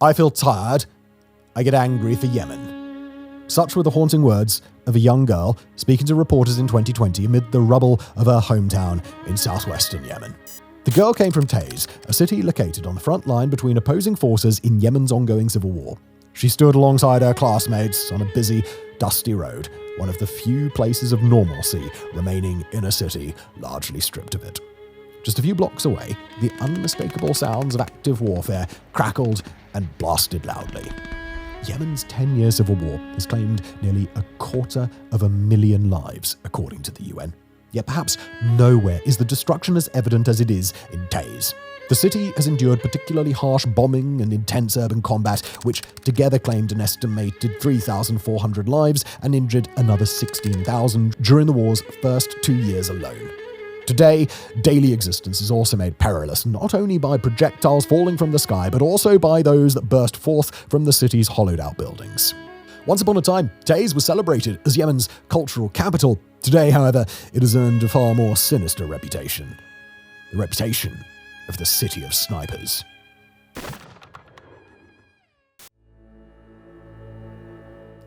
I feel tired. I get angry for Yemen. Such were the haunting words of a young girl speaking to reporters in 2020 amid the rubble of her hometown in southwestern Yemen. The girl came from Taiz, a city located on the front line between opposing forces in Yemen's ongoing civil war. She stood alongside her classmates on a busy, dusty road, one of the few places of normalcy remaining in a city largely stripped of it. Just a few blocks away, the unmistakable sounds of active warfare crackled and blasted loudly. Yemen's 10-year civil war has claimed nearly 250,000 lives, according to the UN. Yet perhaps nowhere is the destruction as evident as it is in Taiz. The city has endured particularly harsh bombing and intense urban combat, which together claimed an estimated 3,400 lives and injured another 16,000 during the war's first 2 years alone. Today, daily existence is also made perilous, not only by projectiles falling from the sky, but also by those that burst forth from the city's hollowed-out buildings. Once upon a time, Taiz was celebrated as Yemen's cultural capital. Today, however, it has earned a far more sinister reputation. The reputation of the City of Snipers.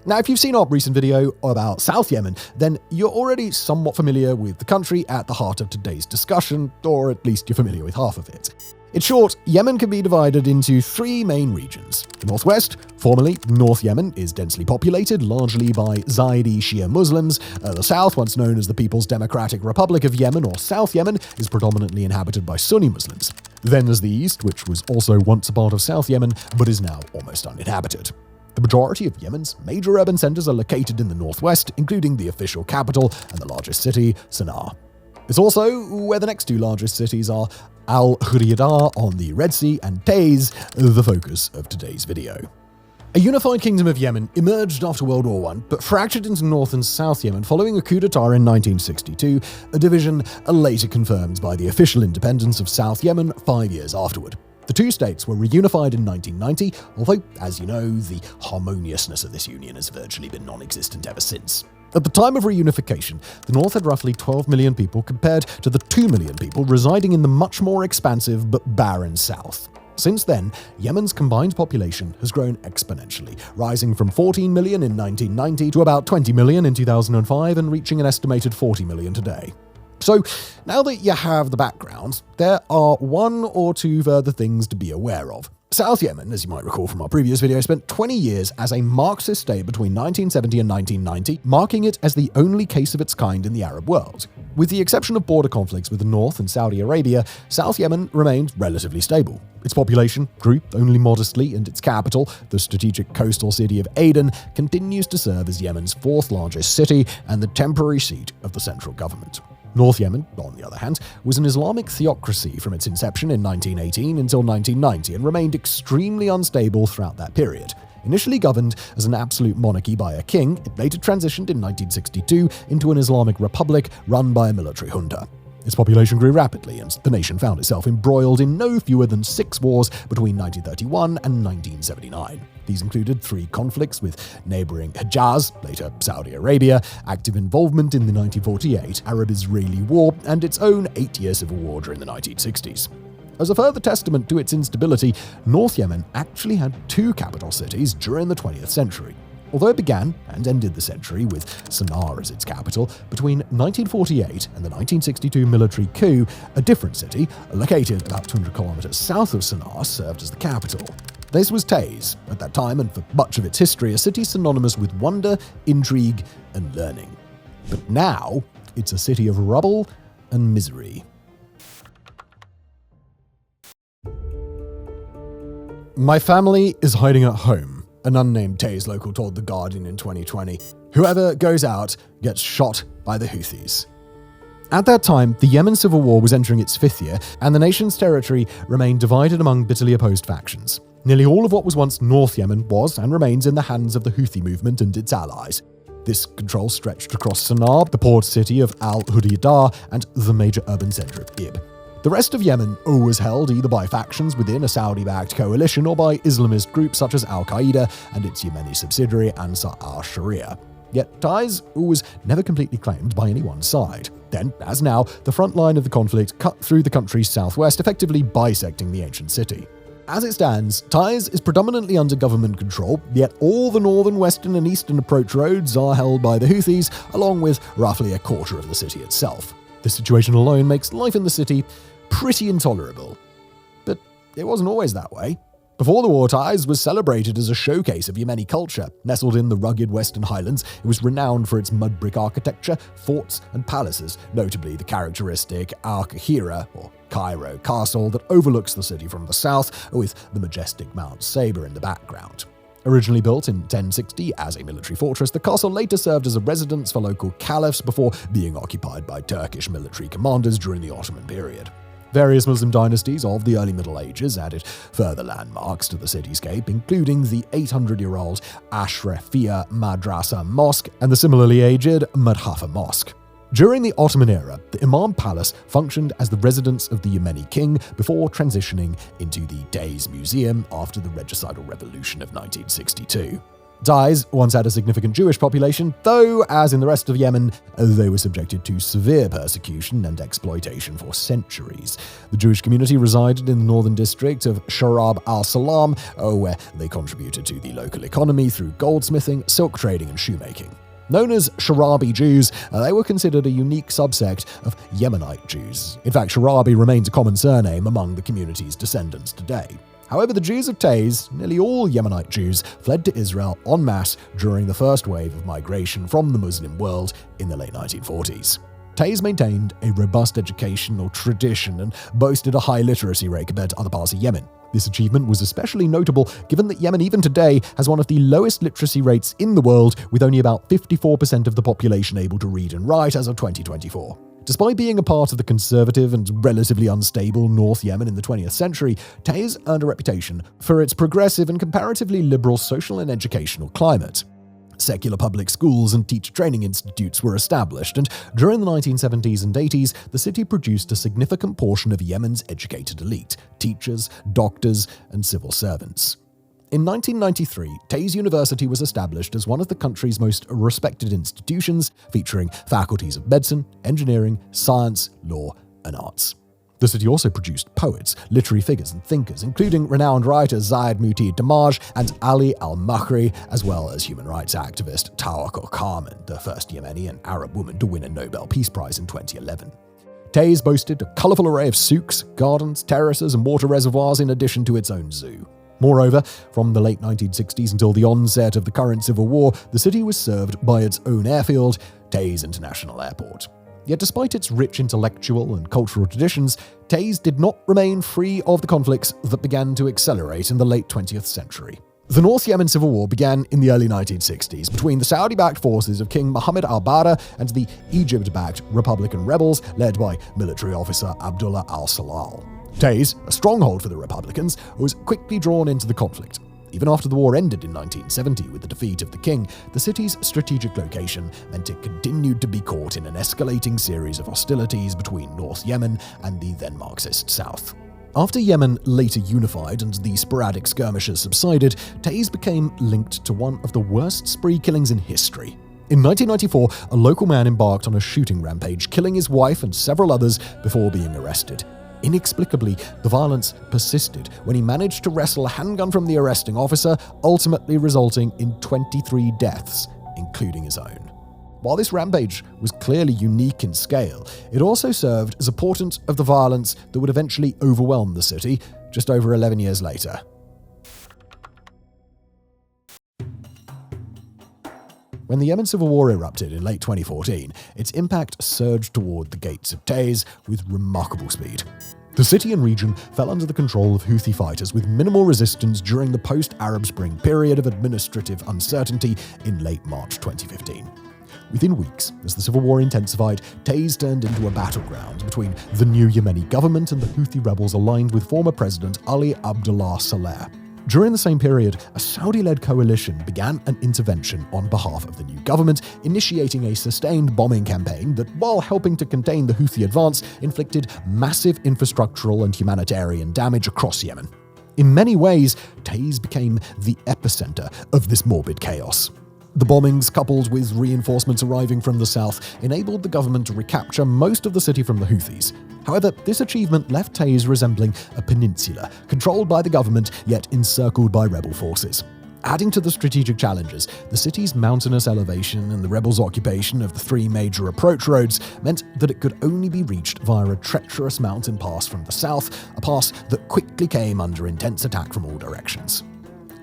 Now, if you've seen our recent video about South Yemen, then you're already somewhat familiar with the country at the heart of today's discussion, or at least you're familiar with half of it. In short, Yemen can be divided into three main regions. The northwest, formerly North Yemen, is densely populated, largely by Zaidi Shia Muslims. The south, once known as the People's Democratic Republic of Yemen, or South Yemen, is predominantly inhabited by Sunni Muslims. Then there's the east, which was also once a part of South Yemen, but is now almost uninhabited. The majority of Yemen's major urban centers are located in the northwest, including the official capital and the largest city, Sana'a. It's also where the next two largest cities are Al-Huriyada on the Red Sea and Taiz, the focus of today's video. A unified kingdom of Yemen emerged after World War I, but fractured into North and South Yemen following a coup d'etat in 1962, a division later confirmed by the official independence of South Yemen 5 years afterward. The two states were reunified in 1990, although, as you know, the harmoniousness of this union has virtually been non-existent ever since. At the time of reunification, the North had roughly 12 million people compared to the 2 million people residing in the much more expansive but barren South. Since then, Yemen's combined population has grown exponentially, rising from 14 million in 1990 to about 20 million in 2005 and reaching an estimated 40 million today. So, now that you have the background, there are one or two further things to be aware of. South Yemen, as you might recall from our previous video, spent 20 years as a Marxist state between 1970 and 1990, marking it as the only case of its kind in the Arab world. With the exception of border conflicts with the North and Saudi Arabia, South Yemen remained relatively stable. Its population grew only modestly, and its capital, the strategic coastal city of Aden, continues to serve as Yemen's fourth largest city and the temporary seat of the central government. North Yemen, on the other hand, was an Islamic theocracy from its inception in 1918 until 1990 and remained extremely unstable throughout that period. Initially governed as an absolute monarchy by a king, it later transitioned in 1962 into an Islamic republic run by a military junta. Its population grew rapidly, and the nation found itself embroiled in no fewer than 6 wars between 1931 and 1979. These included 3 conflicts with neighboring Hejaz, later Saudi Arabia, active involvement in the 1948 Arab-Israeli War, and its own 8-year civil war during the 1960s. As a further testament to its instability, North Yemen actually had 2 capital cities during the 20th century. Although it began and ended the century with Sana'a as its capital, between 1948 and the 1962 military coup, a different city, located about 200 kilometers south of Sana'a, served as the capital. This was Taiz, at that time and for much of its history, a city synonymous with wonder, intrigue, and learning. But now, it's a city of rubble and misery. My family is hiding at home, an unnamed Taiz local told The Guardian in 2020. Whoever goes out gets shot by the Houthis. At that time, the Yemen civil war was entering its 5th year, and the nation's territory remained divided among bitterly opposed factions. Nearly all of what was once North Yemen was and remains in the hands of the Houthi movement and its allies. This control stretched across Sana'a, the port city of Al-Huriyada, and the major urban centre of Ib. The rest of Yemen was held either by factions within a Saudi-backed coalition or by Islamist groups such as Al-Qaeda and its Yemeni subsidiary Ansar al-Sharia. Yet Taiz was never completely claimed by any one side. Then, as now, the front line of the conflict cut through the country's southwest, effectively bisecting the ancient city. As it stands, Taiz is predominantly under government control, yet all the northern, western and eastern approach roads are held by the Houthis, along with roughly a quarter of the city itself. This situation alone makes life in the city pretty intolerable. But it wasn't always that way. Before the war, Taiz was celebrated as a showcase of Yemeni culture. Nestled in the rugged western highlands, it was renowned for its mud brick architecture, forts and palaces, notably the characteristic Al-Kahira, or Cairo castle that overlooks the city from the south, with the majestic Mount Saber in the background. Originally built in 1060 as a military fortress, the castle later served as a residence for local caliphs before being occupied by Turkish military commanders during the Ottoman period. Various Muslim dynasties of the early Middle Ages added further landmarks to the cityscape, including the 800-year-old Ashrafiyya Madrasa Mosque and the similarly aged Madhafa Mosque. During the Ottoman era, the Imam Palace functioned as the residence of the Yemeni king before transitioning into the Taiz Museum after the Regicidal Revolution of 1962. Taiz once had a significant Jewish population, though, as in the rest of Yemen, they were subjected to severe persecution and exploitation for centuries. The Jewish community resided in the northern district of Sharab al-Salam, where they contributed to the local economy through goldsmithing, silk trading and shoemaking. Known as Sharabi Jews, they were considered a unique subsect of Yemenite Jews. In fact, Sharabi remains a common surname among the community's descendants today. However, the Jews of Taiz, nearly all Yemenite Jews, fled to Israel en masse during the first wave of migration from the Muslim world in the late 1940s. Taiz maintained a robust educational tradition and boasted a high literacy rate compared to other parts of Yemen. This achievement was especially notable given that Yemen even today has one of the lowest literacy rates in the world, with only about 54% of the population able to read and write as of 2024. Despite being a part of the conservative and relatively unstable North Yemen in the 20th century, Taiz earned a reputation for its progressive and comparatively liberal social and educational climate. Secular public schools and teacher training institutes were established, and during the 1970s and 80s, the city produced a significant portion of Yemen's educated elite: teachers, doctors, and civil servants. In 1993, Taiz University was established as one of the country's most respected institutions, featuring faculties of medicine, engineering, science, law, and arts. The city also produced poets, literary figures, and thinkers, including renowned writers Zayed Muti Damaj and Ali al-Makhri, as well as human rights activist Tawakkol Karman, the first Yemeni and Arab woman to win a Nobel Peace Prize in 2011. Taiz boasted a colourful array of souks, gardens, terraces, and water reservoirs in addition to its own zoo. Moreover, from the late 1960s until the onset of the current civil war, the city was served by its own airfield, Taiz International Airport. Yet despite its rich intellectual and cultural traditions, Taiz did not remain free of the conflicts that began to accelerate in the late 20th century. The North Yemen Civil War began in the early 1960s between the Saudi-backed forces of King Mohammed al-Badr and the Egypt-backed Republican rebels led by military officer Abdullah al-Salal. Taiz, a stronghold for the Republicans, was quickly drawn into the conflict. Even after the war ended in 1970 with the defeat of the king, the city's strategic location meant it continued to be caught in an escalating series of hostilities between North Yemen and the then Marxist South. After Yemen later unified and the sporadic skirmishes subsided, Taiz became linked to one of the worst spree killings in history. In 1994, a local man embarked on a shooting rampage, killing his wife and several others before being arrested. Inexplicably, the violence persisted when he managed to wrestle a handgun from the arresting officer, ultimately resulting in 23 deaths, including his own. While this rampage was clearly unique in scale, it also served as a portent of the violence that would eventually overwhelm the city just over 11 years later. When the Yemen Civil War erupted in late 2014, its impact surged toward the gates of Taiz with remarkable speed. The city and region fell under the control of Houthi fighters with minimal resistance during the post-Arab Spring period of administrative uncertainty in late March 2015. Within weeks, as the civil war intensified, Taiz turned into a battleground between the new Yemeni government and the Houthi rebels aligned with former President Ali Abdullah Saleh. During the same period, a Saudi-led coalition began an intervention on behalf of the new government, initiating a sustained bombing campaign that, while helping to contain the Houthi advance, inflicted massive infrastructural and humanitarian damage across Yemen. In many ways, Taiz became the epicenter of this morbid chaos. The bombings, coupled with reinforcements arriving from the south, enabled the government to recapture most of the city from the Houthis. However, this achievement left Taiz resembling a peninsula, controlled by the government yet encircled by rebel forces. Adding to the strategic challenges, the city's mountainous elevation and the rebels' occupation of the three major approach roads meant that it could only be reached via a treacherous mountain pass from the south, a pass that quickly came under intense attack from all directions.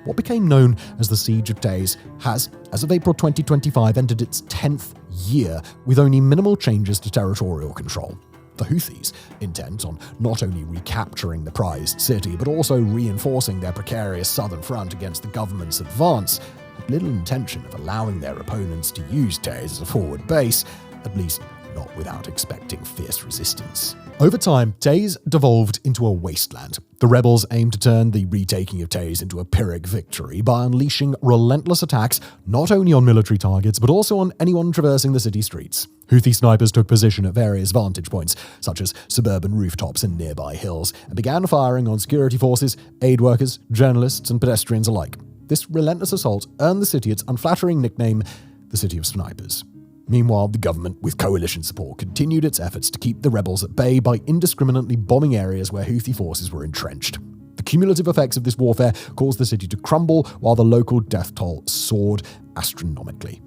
What became known as the Siege of Taiz has, as of April 2025, entered its 10th year with only minimal changes to territorial control. The Houthis, intent on not only recapturing the prized city but also reinforcing their precarious southern front against the government's advance, had little intention of allowing their opponents to use Taiz as a forward base, at least not without expecting fierce resistance. Over time, Taiz devolved into a wasteland. The rebels aimed to turn the retaking of Taiz into a Pyrrhic victory by unleashing relentless attacks not only on military targets but also on anyone traversing the city streets. Houthi snipers took position at various vantage points, such as suburban rooftops and nearby hills, and began firing on security forces, aid workers, journalists, and pedestrians alike. This relentless assault earned the city its unflattering nickname, the City of Snipers. Meanwhile, the government, with coalition support, continued its efforts to keep the rebels at bay by indiscriminately bombing areas where Houthi forces were entrenched. The cumulative effects of this warfare caused the city to crumble, while the local death toll soared astronomically.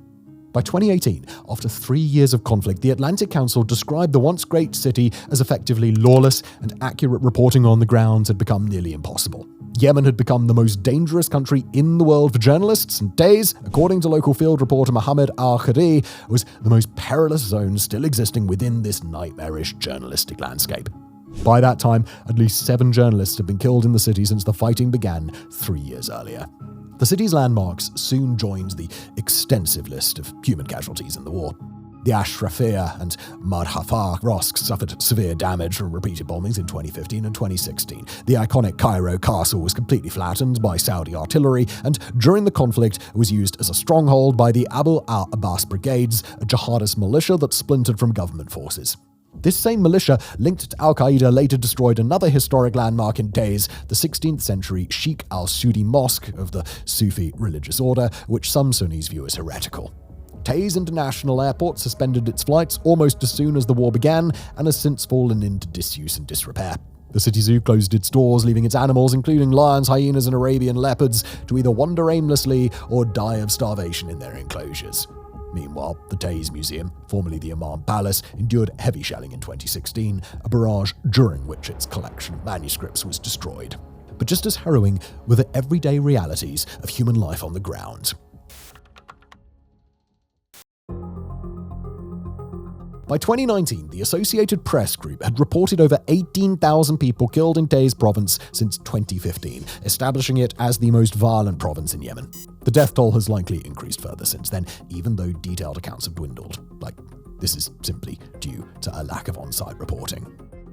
By 2018, after 3 years of conflict, the Atlantic Council described the once great city as effectively lawless, and accurate reporting on the ground had become nearly impossible. Yemen had become the most dangerous country in the world for journalists, and Taiz, according to local field reporter Mohammed Al-Khadi, was the most perilous zone still existing within this nightmarish journalistic landscape. By that time, at least 7 journalists had been killed in the city since the fighting began 3 years earlier. The city's landmarks soon joined the extensive list of human casualties in the war. The Ashrafiyah and Madhafar mosques suffered severe damage from repeated bombings in 2015 and 2016. The iconic Cairo castle was completely flattened by Saudi artillery, and during the conflict was used as a stronghold by the Abu al-Abbas Brigades, a jihadist militia that splintered from government forces. This same militia, linked to al-Qaeda, later destroyed another historic landmark in Taiz, the 16th century Sheikh al-Sudi Mosque of the Sufi religious order, which some Sunnis view as heretical. Taiz International Airport suspended its flights almost as soon as the war began and has since fallen into disuse and disrepair. The city zoo closed its doors, leaving its animals, including lions, hyenas, and Arabian leopards, to either wander aimlessly or die of starvation in their enclosures. Meanwhile, the Taiz Museum, formerly the Imam Palace, endured heavy shelling in 2016, a barrage during which its collection of manuscripts was destroyed. But just as harrowing were the everyday realities of human life on the ground. By 2019, the Associated Press Group had reported over 18,000 people killed in Taiz province since 2015, establishing it as the most violent province in Yemen. The death toll has likely increased further since then, even though detailed accounts have dwindled. This is simply due to a lack of on-site reporting.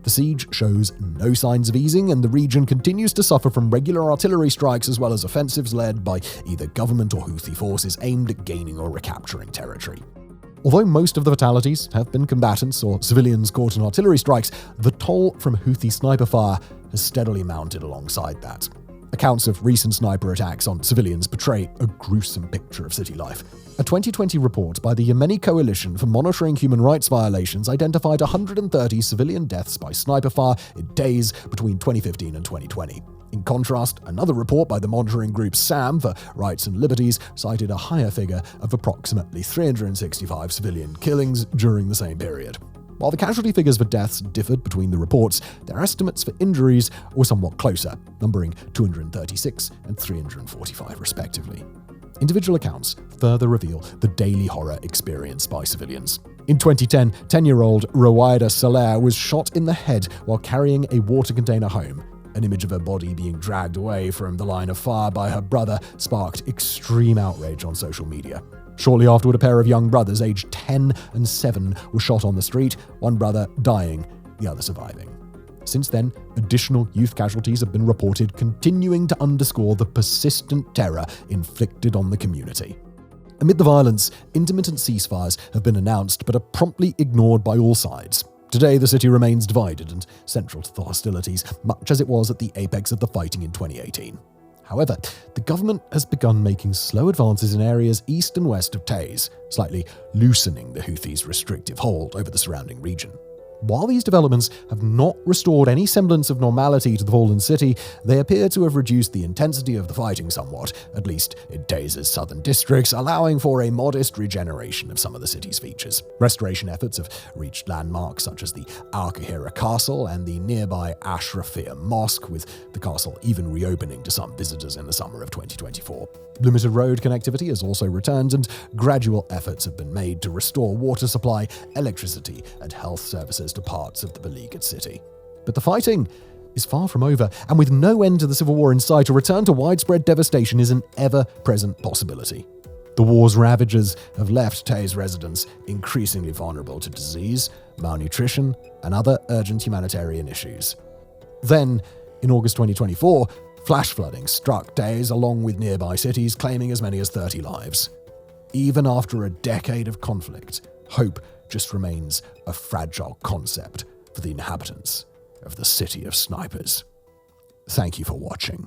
The siege shows no signs of easing, and the region continues to suffer from regular artillery strikes as well as offensives led by either government or Houthi forces aimed at gaining or recapturing territory. Although most of the fatalities have been combatants or civilians caught in artillery strikes, the toll from Houthi sniper fire has steadily mounted alongside that. Accounts of recent sniper attacks on civilians portray a gruesome picture of city life. A 2020 report by the Yemeni Coalition for Monitoring Human Rights Violations identified 130 civilian deaths by sniper fire in Taiz between 2015 and 2020. In contrast, another report by the monitoring group SAM for Rights and Liberties cited a higher figure of approximately 365 civilian killings during the same period. While the casualty figures for deaths differed between the reports, their estimates for injuries were somewhat closer, numbering 236 and 345 respectively. Individual accounts further reveal the daily horror experienced by civilians. In 2010, 10-year-old Rowaida Saleh was shot in the head while carrying a water container home. An image of her body being dragged away from the line of fire by her brother sparked extreme outrage on social media. Shortly afterward, a pair of young brothers aged 10 and 7 were shot on the street, one brother dying, the other surviving. Since then, additional youth casualties have been reported, continuing to underscore the persistent terror inflicted on the community. Amid the violence, intermittent ceasefires have been announced but are promptly ignored by all sides. Today, the city remains divided and central to the hostilities, much as it was at the apex of the fighting in 2018. However, the government has begun making slow advances in areas east and west of Taiz, slightly loosening the Houthis' restrictive hold over the surrounding region. While these developments have not restored any semblance of normality to the fallen city, they appear to have reduced the intensity of the fighting somewhat, at least in Taiz's southern districts, allowing for a modest regeneration of some of the city's features. Restoration efforts have reached landmarks such as the Al-Qahira Castle and the nearby Ashrafia Mosque, with the castle even reopening to some visitors in the summer of 2024. Limited road connectivity has also returned, and gradual efforts have been made to restore water supply, electricity, and health services to parts of the beleaguered city. But the fighting is far from over, and with no end to the civil war in sight, a return to widespread devastation is an ever-present possibility. The war's ravages have left Taiz residents increasingly vulnerable to disease, malnutrition, and other urgent humanitarian issues. Then, in August 2024, flash flooding struck Taiz along with nearby cities, claiming as many as 30 lives. Even after a decade of conflict, hope just remains a fragile concept for the inhabitants of the City of Snipers. Thank you for watching.